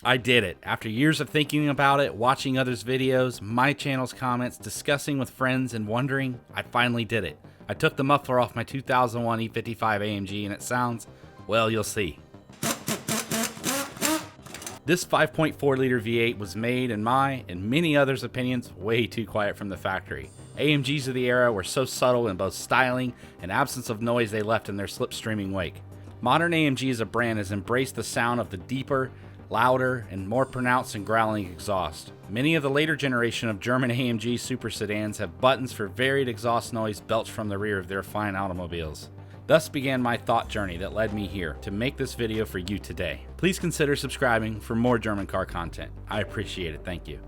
I did it. After years of thinking about it, watching others' videos, my channel's comments, discussing with friends, and wondering, I finally did it. I took the muffler off my 2001 E55 AMG and it sounds, well, you'll see. This 5.4 liter V8 was made, in my and many others' opinions, way too quiet from the factory. AMGs of the era were so subtle in both styling and absence of noise they left in their slipstreaming wake. Modern AMG as a brand has embraced the sound of the deeper, louder, and more pronounced and growling exhaust. Many of the later generation of German AMG super sedans have buttons for varied exhaust noise belched from the rear of their fine automobiles. Thus began my thought journey that led me here to make this video for you today. Please consider subscribing for more German car content. I appreciate it, thank you.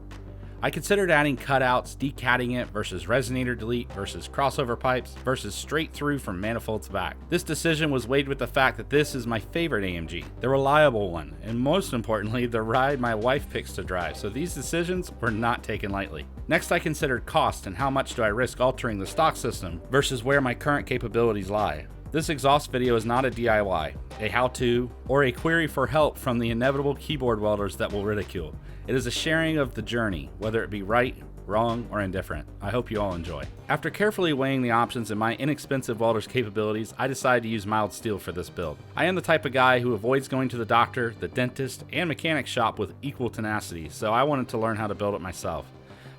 I considered adding cutouts, decatting it versus resonator delete versus crossover pipes versus straight through from manifolds back. This decision was weighed with the fact that this is my favorite AMG, the reliable one, and most importantly, the ride my wife picks to drive, so these decisions were not taken lightly. Next, I considered cost and how much do I risk altering the stock system versus where my current capabilities lie. This exhaust video is not a DIY, a how-to, or a query for help from the inevitable keyboard welders that will ridicule. It is a sharing of the journey, whether it be right, wrong, or indifferent. I hope you all enjoy. After carefully weighing the options and my inexpensive welder's capabilities, I decided to use mild steel for this build. I am the type of guy who avoids going to the doctor, the dentist, and mechanic shop with equal tenacity, so I wanted to learn how to build it myself.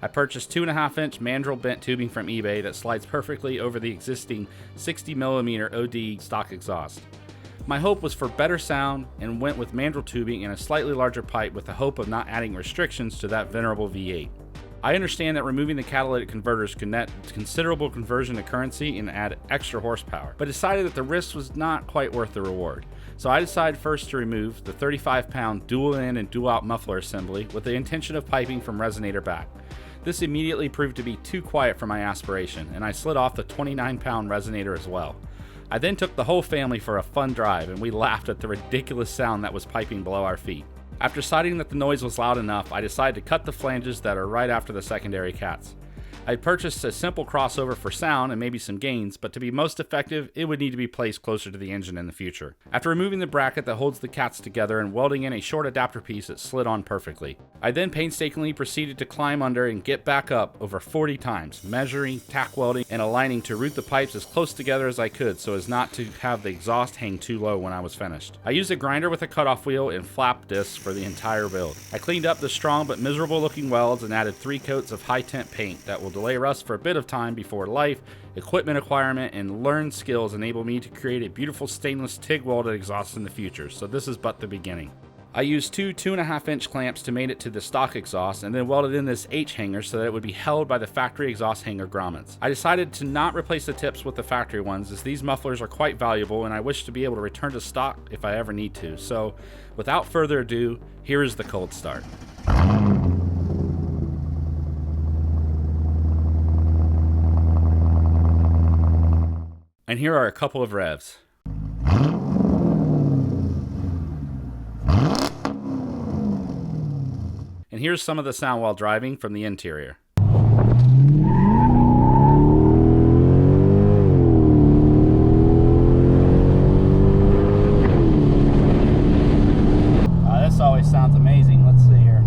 I purchased 2.5-inch mandrel bent tubing from eBay that slides perfectly over the existing 60mm OD stock exhaust. My hope was for better sound and went with mandrel tubing and a slightly larger pipe with the hope of not adding restrictions to that venerable V8. I understand that removing the catalytic converters could net considerable conversion to currency and add extra horsepower, but decided that the risk was not quite worth the reward. So I decided first to remove the 35-pound dual-in and dual-out muffler assembly with the intention of piping from resonator back. This immediately proved to be too quiet for my aspiration, and I slid off the 29-pound resonator as well. I then took the whole family for a fun drive, and we laughed at the ridiculous sound that was piping below our feet. After deciding that the noise was loud enough, I decided to cut the flanges that are right after the secondary cats. I purchased a simple crossover for sound and maybe some gains, but to be most effective, it would need to be placed closer to the engine in the future. After removing the bracket that holds the cats together and welding in a short adapter piece, it slid on perfectly. I then painstakingly proceeded to climb under and get back up over 40 times, measuring, tack welding, and aligning to route the pipes as close together as I could so as not to have the exhaust hang too low when I was finished. I used a grinder with a cutoff wheel and flap discs for the entire build. I cleaned up the strong but miserable looking welds and added 3 coats of high temp paint that will delay rust for a bit of time before life, equipment acquirement, and learned skills enable me to create a beautiful stainless TIG welded exhaust in the future, so this is but the beginning. I used two 2.5-inch clamps to mate it to the stock exhaust and then welded in this H hanger so that it would be held by the factory exhaust hanger grommets. I decided to not replace the tips with the factory ones as these mufflers are quite valuable and I wish to be able to return to stock if I ever need to. So without further ado, here is the cold start. And here are a couple of revs. And here's some of the sound while driving from the interior. This always sounds amazing. Let's see here.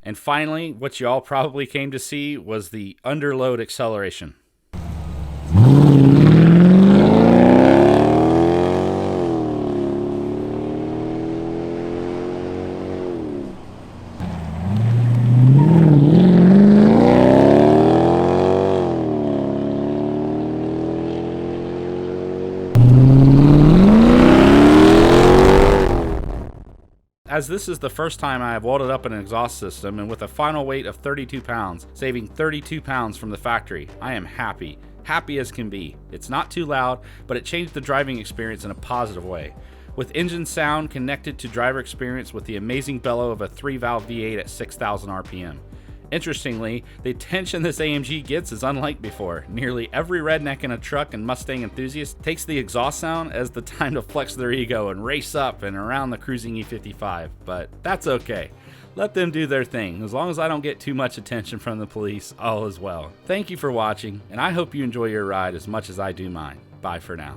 And finally, what you all probably came to see was the underload acceleration. As this is the first time I have welded up an exhaust system, and with a final weight of 32 pounds, saving 32 pounds from the factory, I am happy as can be. It's not too loud, but it changed the driving experience in a positive way. With engine sound connected to driver experience with the amazing bellow of a 3-valve V8 at 6,000 RPM. Interestingly, the attention this AMG gets is unlike before. Nearly every redneck in a truck and Mustang enthusiast takes the exhaust sound as the time to flex their ego and race up and around the cruising E55, but that's okay. Let them do their thing. As long as I don't get too much attention from the police, all is well. Thank you for watching, and I hope you enjoy your ride as much as I do mine. Bye for now.